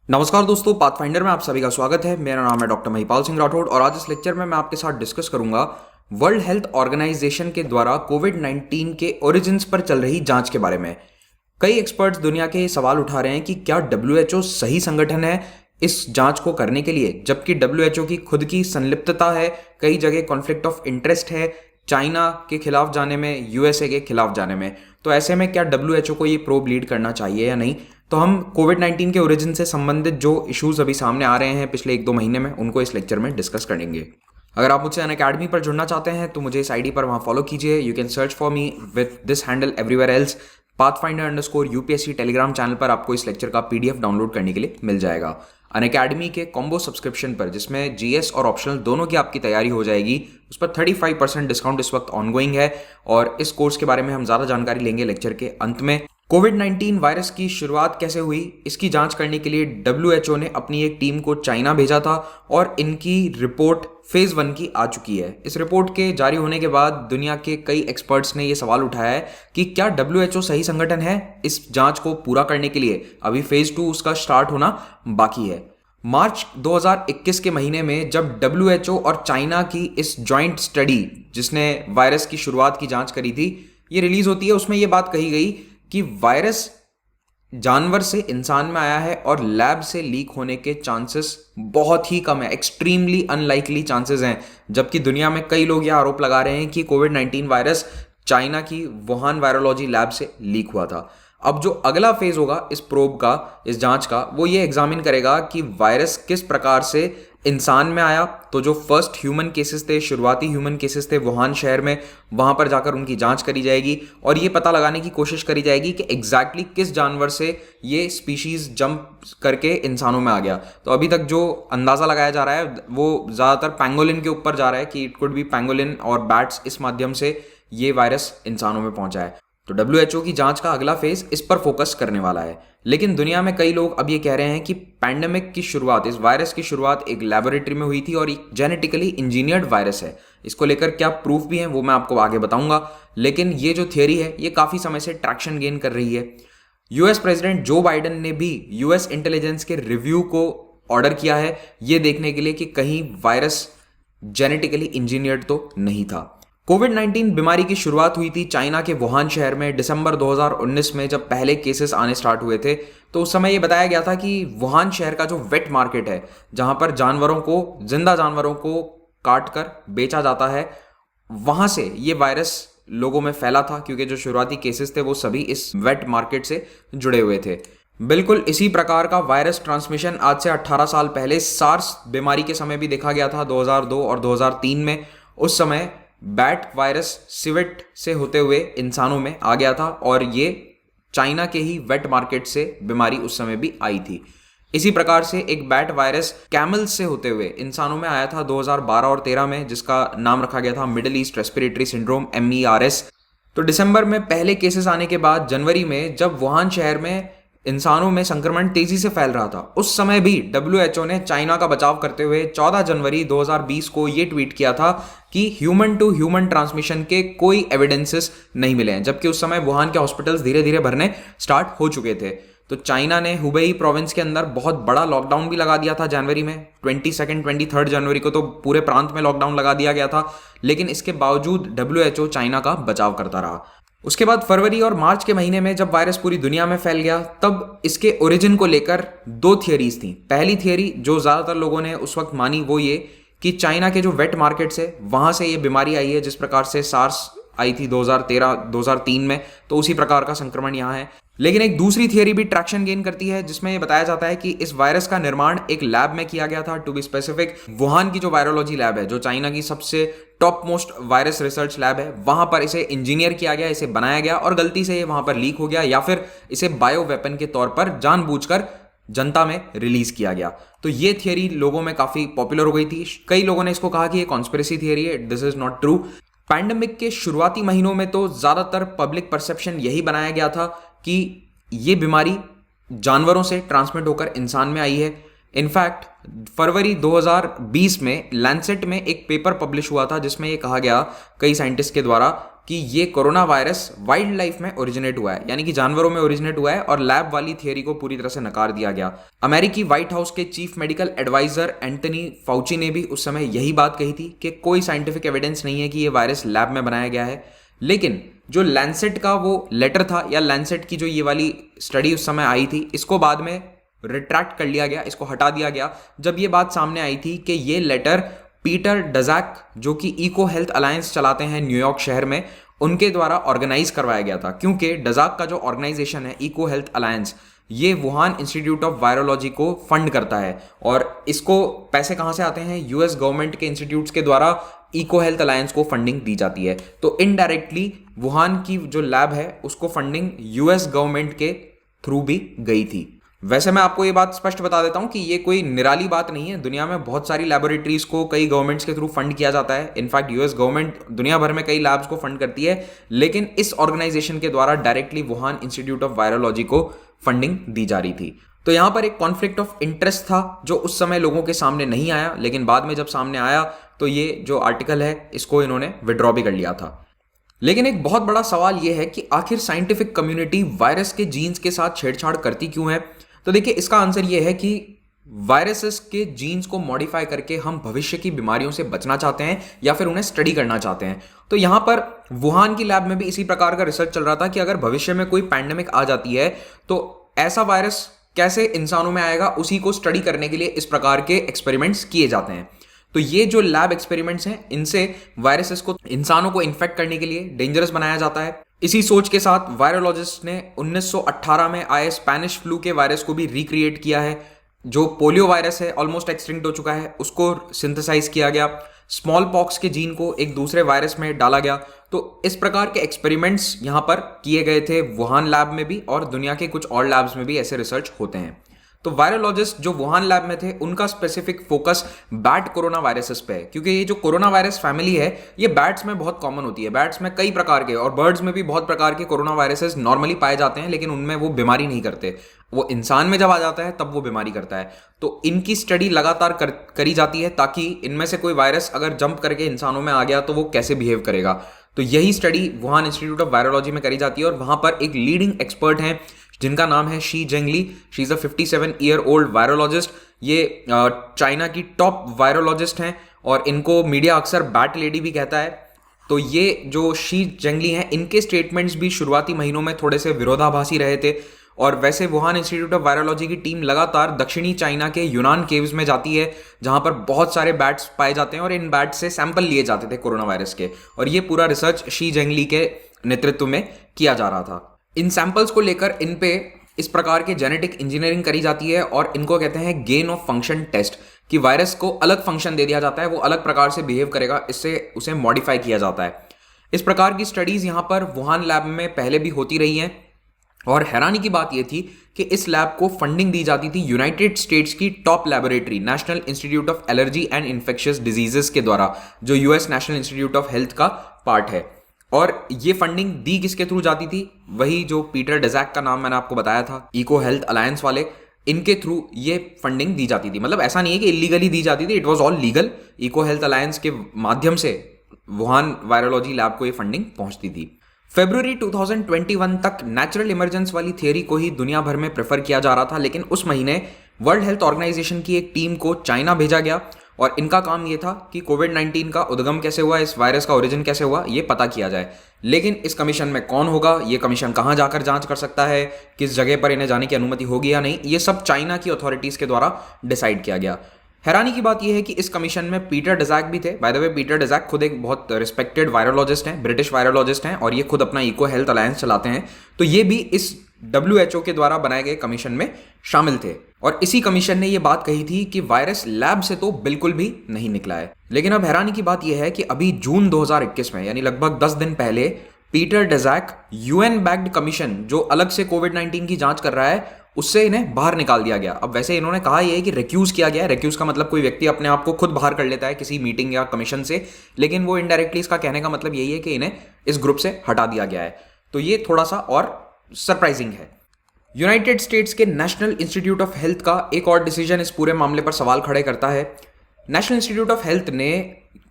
नमस्कार दोस्तों, पाथफाइंडर में आप सभी का स्वागत है। मेरा नाम है डॉक्टर महिपाल सिंह राठौड़ और आज इस लेक्चर में मैं आपके साथ डिस्कस करूंगा वर्ल्ड हेल्थ ऑर्गेनाइजेशन के द्वारा कोविड 19 के ओरिजिन्स पर चल रही जांच के बारे में। कई एक्सपर्ट्स दुनिया के ये सवाल उठा रहे हैं कि क्या डब्ल्यूएचओ सही संगठन है इस जांच को करने के लिए, जबकि डब्ल्यूएचओ की खुद की संलिप्तता है, कई जगह कॉन्फ्लिक्ट ऑफ इंटरेस्ट है, चाइना के खिलाफ जाने में, यूएसए के खिलाफ जाने में। तो ऐसे में क्या डब्ल्यूएचओ को ये प्रोब लीड करना चाहिए या नहीं? तो हम कोविड 19 के ओरिजिन से संबंधित जो इश्यूज अभी सामने आ रहे हैं पिछले 1-2 महीने में, उनको इस लेक्चर में डिस्कस करेंगे। अगर आप मुझसे अनअकैडमी पर जुड़ना चाहते हैं तो मुझे इस आईडी पर वहां फॉलो कीजिए। You can search for me with this handle everywhere else. pathfinder_UPSC Telegram channel पर आपको इस लेक्चर का पीडीएफ डाउनलोड करने के लिए मिल जाएगा। अनअकैडमी के कॉम्बो सब्सक्रिप्शन पर, जिसमें जीएस और ऑप्शनल दोनों की आपकी तैयारी हो जाएगी, उस पर 35% डिस्काउंट इस वक्त ऑनगोइंग है और इस कोर्स के बारे में हम ज़्यादा जानकारी लेंगे लेक्चर के अंत में। कोविड 19 वायरस की शुरुआत कैसे हुई, इसकी जांच करने के लिए डब्ल्यूएचओ ने अपनी एक टीम को चाइना भेजा था और इनकी रिपोर्ट फेज 1 की आ चुकी है। इस रिपोर्ट के जारी होने के बाद दुनिया के कई एक्सपर्ट्स ने यह सवाल उठाया है कि क्या डब्ल्यूएचओ सही संगठन है इस जांच को पूरा करने के लिए। अभी फेज 2 उसका स्टार्ट होना बाकी है। मार्च 2021 के महीने में जब डब्ल्यूएचओ और चाइना की इस जॉइंट स्टडी, जिसने वायरस की शुरुआत की जांच करी थी, ये रिलीज होती है, उसमें यह बात कही गई कि वायरस जानवर से इंसान में आया है और लैब से लीक होने के चांसेस बहुत ही कम है, एक्सट्रीमली अनलाइकली चांसेस हैं। जबकि दुनिया में कई लोग यह आरोप लगा रहे हैं कि कोविड 19 वायरस चाइना की वुहान वायरोलॉजी लैब से लीक हुआ था। अब जो अगला फेज होगा इस प्रोब का, इस जांच का, वो ये एग्जामिन करेगा कि वायरस किस प्रकार से इंसान में आया। तो जो फर्स्ट ह्यूमन केसेस थे, शुरुआती ह्यूमन केसेस थे वुहान शहर में, वहां पर जाकर उनकी जांच करी जाएगी और ये पता लगाने की कोशिश करी जाएगी कि एग्जैक्टली किस जानवर से ये स्पीशीज जंप करके इंसानों में आ गया। तो अभी तक जो अंदाजा लगाया जा रहा है वो ज्यादातर पैंगोलिन के ऊपर जा रहा है कि इट कुड बी पैंगोलिन और बैट्स, इस माध्यम से ये वायरस इंसानों में पहुंचा है। तो डब्ल्यूएचओ की जांच का अगला फेज इस पर फोकस करने वाला है। लेकिन दुनिया में कई लोग अब ये कह रहे हैं कि पैंडेमिक की शुरुआत, इस वायरस की शुरुआत एक लैबोरेटरी में हुई थी और एक जेनेटिकली इंजीनियर्ड वायरस है। इसको लेकर क्या प्रूफ भी है वो मैं आपको आगे बताऊंगा। लेकिन ये जो थियोरी है ये काफी समय से ट्रैक्शन गेन कर रही है। यूएस प्रेसिडेंट जो बाइडेन ने भी यूएस इंटेलिजेंस के रिव्यू को ऑर्डर किया है, ये देखने के लिए कि कहीं वायरस जेनेटिकली इंजीनियर्ड तो नहीं था। कोविड 19 बीमारी की शुरुआत हुई थी चाइना के वुहान शहर में दिसंबर 2019 में, जब पहले केसेस आने स्टार्ट हुए थे। तो उस समय ये बताया गया था कि वुहान शहर का जो वेट मार्केट है, जहां पर जानवरों को, जिंदा जानवरों को काट कर बेचा जाता है, वहां से ये वायरस लोगों में फैला था, क्योंकि जो शुरुआती केसेस थे वो सभी इस वेट मार्केट से जुड़े हुए थे। बिल्कुल इसी प्रकार का वायरस ट्रांसमिशन आज से 18 साल पहले सार्स बीमारी के समय भी देखा गया था, 2002 और 2003 में। उस समय बैट वायरस सिवेट से होते हुए इंसानों में आ गया था और ये चाइना के ही वेट मार्केट से बीमारी उस समय भी आई थी। इसी प्रकार से एक बैट वायरस कैमल्स से होते हुए इंसानों में आया था 2012 और 13 में, जिसका नाम रखा गया था middle east respiratory syndrome, MERS। तो दिसंबर में पहले केसेस आने के बाद जनवरी में जब वुहान शहर में इंसानों में संक्रमण तेजी से फैल रहा था, उस समय भी डब्ल्यूएचओ ने चाइना का बचाव करते हुए 14 जनवरी 2020 को यह ट्वीट किया था कि ह्यूमन टू ह्यूमन ट्रांसमिशन के कोई एविडेंसेस नहीं मिले हैं। जबकि उस समय वुहान के हॉस्पिटल्स धीरे धीरे भरने स्टार्ट हो चुके थे। तो चाइना ने हुबेई प्रोविंस के अंदर बहुत बड़ा लॉकडाउन भी लगा दिया था जनवरी में। 23 जनवरी को तो पूरे प्रांत में लॉकडाउन लगा दिया गया था। लेकिन इसके बावजूद डब्ल्यूएचओ चाइना का बचाव करता रहा। उसके बाद फरवरी और मार्च के महीने में जब वायरस पूरी दुनिया में फैल गया, तब इसके ओरिजिन को लेकर 2 थियरीज थी। पहली थियरी जो ज्यादातर लोगों ने उस वक्त मानी वो ये कि चाइना के जो वेट मार्केट्स है वहां से ये बीमारी आई है, जिस प्रकार से सार्स आई थी 2013-2003 में, तो उसी प्रकार का संक्रमण यहाँ है। लेकिन एक दूसरी थियरी भी ट्रैक्शन गेन करती है, जिसमें यह बताया जाता है कि इस वायरस का निर्माण एक लैब में किया गया था। टू बी स्पेसिफिक, वुहान की जो वायरोलॉजी लैब है, जो चाइना की सबसे top most virus research lab है, वहां पर इसे इंजीनियर किया गया, इसे बनाया गया और गलती से ये वहां पर लीक हो गया, या फिर इसे बायो वेपन के तौर पर जानबूझकर जनता में रिलीज किया गया। तो ये थियरी लोगों में काफी पॉपुलर हो गई थी। कई लोगों ने इसको कहा कि ये कॉन्स्पिरेसी थियरी है, this is not true. Pandemic के शुरुआती महीनों में तो ज्यादातर पब्लिक परसेप्शन यही बनाया गया था कि ये बीमारी जानवरों से ट्रांसमिट होकर इंसान में आई है। इनफैक्ट फरवरी 2020 में लैंसेट में एक पेपर पब्लिश हुआ था, जिसमें यह कहा गया कई साइंटिस्ट के द्वारा कि ये कोरोना वायरस वाइल्ड लाइफ में ओरिजिनेट हुआ है, यानी कि जानवरों में ओरिजिनेट हुआ है, और लैब वाली थियरी को पूरी तरह से नकार दिया गया। अमेरिकी व्हाइट हाउस के chief medical adviser Anthony Fauci ने भी उस समय यही बात कही थी कि कोई साइंटिफिक एविडेंस नहीं है कि ये वायरस लैब में बनाया गया है। लेकिन जो लैंसेट का वो लेटर था, या लैंसेट की जो ये वाली स्टडी उस समय आई थी, इसको बाद में रिट्रैक्ट कर लिया गया, इसको हटा दिया गया जब ये बात सामने आई थी कि ये लेटर पीटर डजैक, जो कि इको हेल्थ अलायंस चलाते हैं न्यूयॉर्क शहर में, उनके द्वारा ऑर्गेनाइज करवाया गया था। क्योंकि डजैक का जो ऑर्गेनाइजेशन है इको हेल्थ अलायंस, ये वुहान इंस्टीट्यूट ऑफ वायरोलॉजी को फंड करता है, और इसको पैसे कहाँ से आते हैं? यूएस गवर्नमेंट के इंस्टीट्यूट्स के द्वारा इको हेल्थ अलायंस को फंडिंग दी जाती है। तो इनडायरेक्टली वुहान की जो लैब है उसको फंडिंग यूएस गवर्नमेंट के थ्रू भी गई थी। वैसे मैं आपको ये बात स्पष्ट बता देता हूं कि ये कोई निराली बात नहीं है। दुनिया में बहुत सारी लैबोरेटरीज को कई गवर्नमेंट्स के थ्रू फंड किया जाता है। इनफैक्ट यूएस गवर्नमेंट दुनिया भर में कई लैब्स को फंड करती है, लेकिन इस ऑर्गेनाइजेशन के द्वारा directly Wuhan institute of virology को फंडिंग दी जा रही थी। तो यहां पर एक कॉन्फ्लिक्ट ऑफ इंटरेस्ट था जो उस समय लोगों के सामने नहीं आया, लेकिन बाद में जब सामने आया तो ये जो आर्टिकल है इसको इन्होंने विड्रॉ भी कर लिया था। लेकिन एक बहुत बड़ा सवाल यह है कि आखिर साइंटिफिक कम्युनिटी वायरस के जीन्स के साथ छेड़छाड़ करती क्यों है? तो देखिए, इसका आंसर यह है कि वायरसेस के जीन्स को मॉडिफाई करके हम भविष्य की बीमारियों से बचना चाहते हैं या फिर उन्हें स्टडी करना चाहते हैं। तो यहां पर वुहान की लैब में भी इसी प्रकार का रिसर्च चल रहा था कि अगर भविष्य में कोई पैंडेमिक आ जाती है तो ऐसा वायरस कैसे इंसानों में आएगा, उसी को स्टडी करने के लिए इस प्रकार के एक्सपेरिमेंट्स किए जाते हैं। तो ये जो लैब एक्सपेरिमेंट्स हैं, इनसे वायरसेस को इंसानों को इन्फेक्ट करने के लिए डेंजरस बनाया जाता है। इसी सोच के साथ वायरोलॉजिस्ट ने 1918 में आए स्पेनिश फ्लू के वायरस को भी रिक्रिएट किया है। जो पोलियो वायरस है, ऑलमोस्ट एक्सटिंक्ट हो चुका है, उसको सिंथेसाइज किया गया। स्मॉल पॉक्स के जीन को एक दूसरे वायरस में डाला गया। तो इस प्रकार के एक्सपेरिमेंट्स यहां पर किए गए थे वुहान लैब में भी, और दुनिया के कुछ और लैब्स में भी ऐसे रिसर्च होते हैं। तो वायरोलॉजिस्ट जो वुहान लैब में थे, उनका specific focus bat corona viruses पे है, क्योंकि ये जो कोरोना वायरस फैमिली है ये बैट्स में बहुत कॉमन होती है। बैट्स में कई प्रकार के, और बर्ड्स में भी बहुत प्रकार के कोरोना वायरसेस नॉर्मली पाए जाते हैं, लेकिन उनमें वो बीमारी नहीं करते। वो इंसान में जब आ जाता है तब वो बीमारी करता है। तो इनकी स्टडी लगातार करी जाती है ताकि इनमें से कोई वायरस अगर जंप करके इंसानों में आ गया तो वो कैसे बिहेव करेगा। तो यही study Wuhan institute of virology में करी जाती है, और वहां पर एक लीडिंग एक्सपर्ट हैं जिनका नाम है Shi Zhengli. She is a 57-year-old virologist. ये चाइना की टॉप वायरोलॉजिस्ट हैं, और इनको मीडिया अक्सर बैट लेडी भी कहता है। तो ये जो शी जेंगली हैं, इनके स्टेटमेंट्स भी शुरुआती महीनों में थोड़े से विरोधाभासी रहे थे। और वैसे वुहान इंस्टीट्यूट ऑफ वायरोलॉजी की टीम लगातार दक्षिणी चाइना के यूनान केव्स में जाती है, जहां पर बहुत सारे बैट्स पाए जाते हैं, और इन बैट्स से सैंपल लिए जाते थे कोरोना वायरस के। और ये पूरा रिसर्च शी जेंगली के नेतृत्व में किया जा रहा था। इन सैंपल्स को लेकर इन पे इस प्रकार के जेनेटिक इंजीनियरिंग करी जाती है, और इनको कहते हैं गेन ऑफ फंक्शन टेस्ट, कि वायरस को अलग फंक्शन दे दिया जाता है, वो अलग प्रकार से बिहेव करेगा, इससे उसे मॉडिफाई किया जाता है। इस प्रकार की स्टडीज यहां पर वुहान लैब में पहले भी होती रही हैं। और हैरानी की बात यह थी कि इस लैब को फंडिंग दी जाती थी यूनाइटेड स्टेट्स की top laboratory national institute of allergy and infectious diseases के द्वारा, जो US national institute of health का पार्ट है। और ये फंडिंग दी किसके थ्रू जाती थी? वही जो पीटर डजैक का नाम मैंने आपको बताया था, इको हेल्थ अलायंस वाले, इनके थ्रू ये फंडिंग दी जाती थी। मतलब ऐसा नहीं है कि इलीगली दी जाती थी, it was all legal. EcoHealth Alliance के माध्यम से वुहान वायरोलॉजी लैब को ये फंडिंग पहुंचती थी। फरवरी 2021 तक नेचुरल इमरजेंस वाली थियरी को ही दुनिया भर में प्रेफर किया जा रहा था, लेकिन उस महीने वर्ल्ड हेल्थ ऑर्गेनाइजेशन की एक टीम को चाइना भेजा गया, और इनका काम यह था कि कोविड-19 का उद्गम कैसे हुआ, इस वायरस का ओरिजिन कैसे हुआ, ये पता किया जाए। लेकिन इस कमीशन में कौन होगा, ये कमीशन कहाँ जाकर जांच कर सकता है, किस जगह पर इन्हें जाने की अनुमति होगी या नहीं, ये सब चाइना की अथॉरिटीज के द्वारा डिसाइड किया गया। हैरानी की बात यह है कि इस कमीशन में पीटर डजैक भी थे। बाय द वे, पीटर डजैक खुद एक बहुत रिस्पेक्टेड वायरोलॉजिस्ट हैं, ब्रिटिश वायरोलॉजिस्ट हैं, और ये खुद अपना इको हेल्थ अलायंस चलाते हैं। तो ये भी इस WHO के द्वारा बनाए गए कमीशन में शामिल थे, और इसी कमीशन ने यह बात कही थी कि वायरस लैब से तो बिल्कुल भी नहीं निकला है। लेकिन अब हैरानी की बात यह है कि अभी जून 2021 में, यानी लगभग 10 दिन पहले, पीटर डजैक UN बैक्ड कमीशन जो अलग से कोविड-19 की जांच कर रहा है, उससे इन्हें बाहर निकाल दिया गया। अब वैसे इन्होंने कहा यह है कि रिक्यूज किया गया है। रिक्यूज का मतलब कोई व्यक्ति अपने आप को खुद बाहर कर लेता है किसी मीटिंग या कमीशन से, लेकिन वो इनडायरेक्टली इसका कहने का मतलब यही है कि इन्हें इस ग्रुप से हटा दिया गया है। तो ये थोड़ा सा और सरप्राइजिंग है। यूनाइटेड स्टेट्स के नेशनल इंस्टीट्यूट ऑफ हेल्थ का एक और डिसीजन इस पूरे मामले पर सवाल खड़े करता है। नेशनल इंस्टीट्यूट ऑफ हेल्थ ने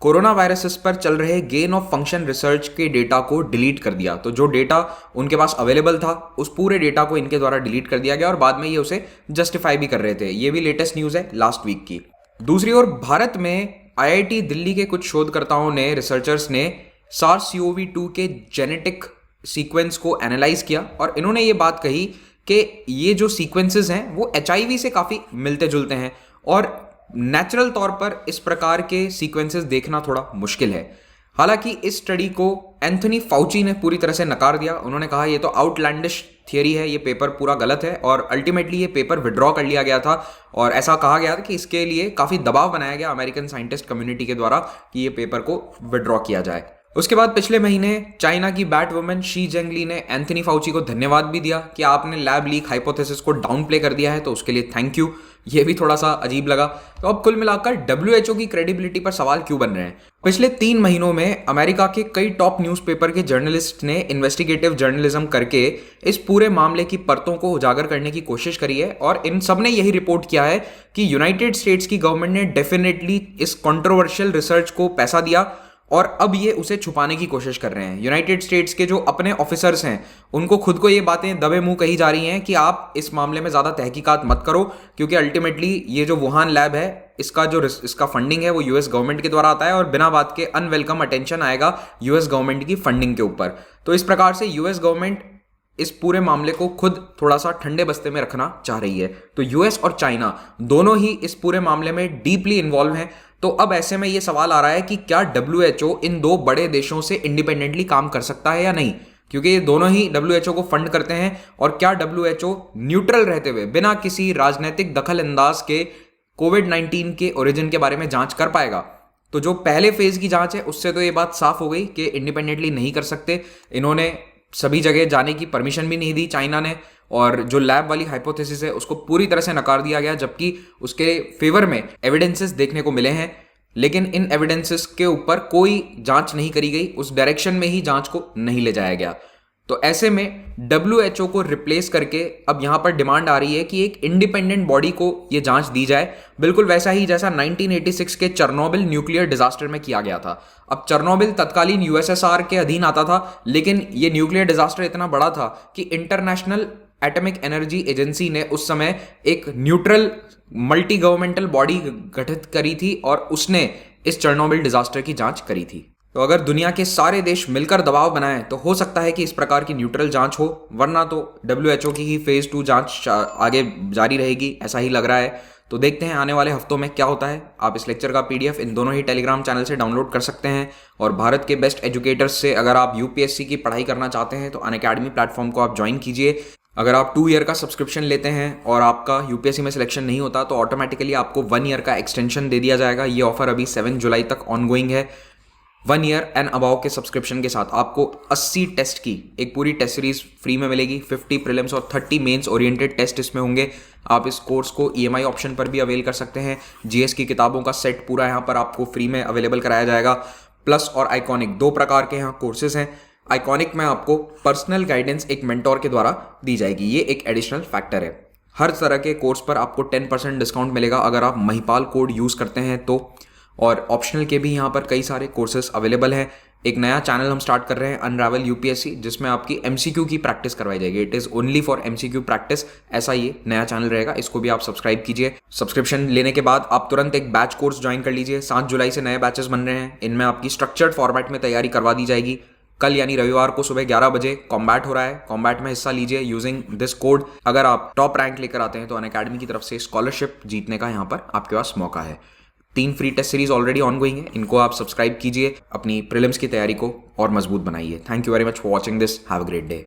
कोरोना वायरसेस पर चल रहे गेन ऑफ फंक्शन रिसर्च के डेटा को डिलीट कर दिया। तो जो डेटा उनके पास अवेलेबल था उस पूरे डेटा को इनके द्वारा डिलीट कर दिया गया और बाद में ये उसे जस्टिफाई भी कर रहे थे। ये भी लेटेस्ट न्यूज़ है लास्ट वीक की। दूसरी ओर भारत में आईआईटी दिल्ली के कुछ शोधकर्ताओं ने, रिसर्चर्स ने SARS-CoV-2 के जेनेटिक सीक्वेंस को एनालाइज किया और इन्होंने ये बात कही कि ये जो सीक्वेंसेस हैं वो HIV से काफ़ी मिलते जुलते हैं और नेचुरल तौर पर इस प्रकार के सीक्वेंसेस देखना थोड़ा मुश्किल है। हालांकि इस स्टडी को एंथनी फाउची ने पूरी तरह से नकार दिया। उन्होंने कहा ये तो आउटलैंडिश थियरी है, ये पेपर पूरा गलत है और अल्टीमेटली ये पेपर विड्रॉ कर लिया गया था और ऐसा कहा गया था कि इसके लिए काफ़ी दबाव बनाया गया अमेरिकन साइंटिस्ट कम्युनिटी के द्वारा कि ये पेपर को विड्रॉ किया जाए। उसके बाद पिछले महीने चाइना की बैट वुमन शी जेंगली ने एंथनी फाउची को धन्यवाद भी दिया कि आपने लैब लीक हाइपोथेसिस को डाउन प्ले कर दिया है, तो उसके लिए थैंक यू। ये भी थोड़ा सा अजीब लगा। तो अब कुल मिलाकर WHO की क्रेडिबिलिटी पर सवाल क्यों बन रहे हैं? पिछले 3 महीनों में अमेरिका के कई टॉप न्यूज़पेपर के जर्नलिस्ट ने इन्वेस्टिगेटिव जर्नलिज्म करके इस पूरे मामले की परतों को उजागर करने की कोशिश करी है और इन सब ने यही रिपोर्ट किया है कि यूनाइटेड स्टेट्स की गवर्नमेंट ने डेफिनेटली इस कंट्रोवर्शियल रिसर्च को पैसा दिया और अब ये उसे छुपाने की कोशिश कर रहे हैं। यूनाइटेड स्टेट्स के जो अपने ऑफिसर्स हैं उनको खुद को ये बातें दबे मुंह कही जा रही हैं कि आप इस मामले में ज़्यादा तहकीकात मत करो, क्योंकि अल्टीमेटली ये जो वुहान लैब है इसका फंडिंग है वो यूएस गवर्नमेंट के द्वारा आता है और बिना बात के अनवेलकम अटेंशन आएगा यूएस गवर्नमेंट की फंडिंग के ऊपर। तो इस प्रकार से यूएस गवर्नमेंट इस पूरे मामले को खुद थोड़ा सा ठंडे बस्ते में रखना चाह रही है। तो यूएस और चाइना दोनों ही इस पूरे मामले में डीपली इन्वॉल्व हैं। तो अब ऐसे में ये सवाल आ रहा है कि क्या WHO इन 2 बड़े देशों से इंडिपेंडेंटली काम कर सकता है या नहीं, क्योंकि ये दोनों ही WHO को फंड करते हैं। और क्या WHO न्यूट्रल रहते हुए बिना किसी राजनीतिक दखल अंदाज के कोविड-19 के ओरिजिन के बारे में जांच कर पाएगा? तो जो पहले फेज की जांच है उससे तो ये बात साफ हो गई कि इंडिपेंडेंटली नहीं कर सकते। इन्होंने सभी जगह जाने की परमिशन भी नहीं दी चाइना ने, और जो लैब वाली हाइपोथेसिस है उसको पूरी तरह से नकार दिया गया, जबकि उसके फेवर में एविडेंसेस देखने को मिले हैं। लेकिन इन एविडेंसेस के ऊपर कोई जांच नहीं करी गई, उस डायरेक्शन में ही जांच को नहीं ले जाया गया। तो ऐसे में WHO को रिप्लेस करके अब यहां पर डिमांड आ रही है कि एक इंडिपेंडेंट बॉडी को ये जांच दी जाए, बिल्कुल वैसा ही जैसा 1986 के चेरनोबिल न्यूक्लियर डिजास्टर में किया गया था। अब चेरनोबिल तत्कालीन USSR के अधीन आता था, लेकिन ये न्यूक्लियर डिजास्टर इतना बड़ा था कि इंटरनेशनल एटॉमिक एनर्जी एजेंसी ने उस समय एक न्यूट्रल मल्टी गवर्नमेंटल बॉडी गठित करी थी और उसने इस चेरनोबिल डिजास्टर की जांच करी थी। तो अगर दुनिया के सारे देश मिलकर दबाव बनाएं तो हो सकता है कि इस प्रकार की न्यूट्रल जांच हो, वरना तो WHO की ही फेज 2 जांच आगे जारी रहेगी, ऐसा ही लग रहा है। तो देखते हैं आने वाले हफ्तों में क्या होता है। आप इस लेक्चर का PDF इन दोनों ही टेलीग्राम चैनल से डाउनलोड कर सकते हैं और भारत के बेस्ट एजुकेटर्स से अगर आप UPSC की पढ़ाई करना चाहते हैं तो अनअकैडमी प्लेटफॉर्म को आप ज्वाइन कीजिए। अगर आप 2 ईयर का सब्सक्रिप्शन लेते हैं और आपका UPSC में सिलेक्शन नहीं होता तो ऑटोमेटिकली आपको 1 ईयर का एक्सटेंशन दे दिया जाएगा। ये ऑफर अभी 7 जुलाई तक ऑनगोइंग है। 1 ईयर एंड अबाव के सब्सक्रिप्शन के साथ आपको 80 टेस्ट की एक पूरी टेस्ट सीरीज फ्री में मिलेगी। 50 प्रीलिम्स और 30 मेंस ओरिएंटेड टेस्ट इसमें होंगे। आप इस कोर्स को EMI ऑप्शन पर भी अवेल कर सकते हैं। GS की किताबों का सेट पूरा यहाँ पर आपको फ्री में अवेलेबल कराया जाएगा। प्लस और आइकॉनिक 2 प्रकार के यहाँ कोर्सेज हैं। आइकॉनिक में आपको पर्सनल गाइडेंस एक मेंटोर के द्वारा दी जाएगी, ये एक एडिशनल फैक्टर है। हर तरह के कोर्स पर आपको 10% डिस्काउंट मिलेगा अगर आप महिपाल कोड यूज़ करते हैं तो। और ऑप्शनल के भी यहाँ पर कई सारे कोर्सेज अवेलेबल हैं। एक नया चैनल हम स्टार्ट कर रहे हैं, अनरावल UPSC, जिसमें आपकी MCQ की प्रैक्टिस करवाई जाएगी। It is only for MCQ practice, ऐसा ये नया चैनल रहेगा। इसको भी आप सब्सक्राइब कीजिए। सब्सक्रिप्शन लेने के बाद आप तुरंत एक बैच कोर्स ज्वाइन कर लीजिए। 7 जुलाई से नए बैचेस बन रहे हैं, इनमें आपकी स्ट्रक्चर्ड फॉर्मेट में तैयारी करवा दी जाएगी। कल यानी रविवार को सुबह 11 बजे कॉम्बैट हो रहा है। कॉम्बैट में हिस्सा लीजिए यूजिंग दिस कोड। अगर आप टॉप रैंक लेकर आते हैं तो अनअकैडमी की तरफ से स्कॉलरशिप जीतने का यहाँ पर आपके पास मौका है। 3 free test series already ongoing है, इनको आप सब्सक्राइब कीजिए। अपनी प्रीलिम्स की तैयारी को और मजबूत बनाइए। Thank you very much for watching this. Have a great day.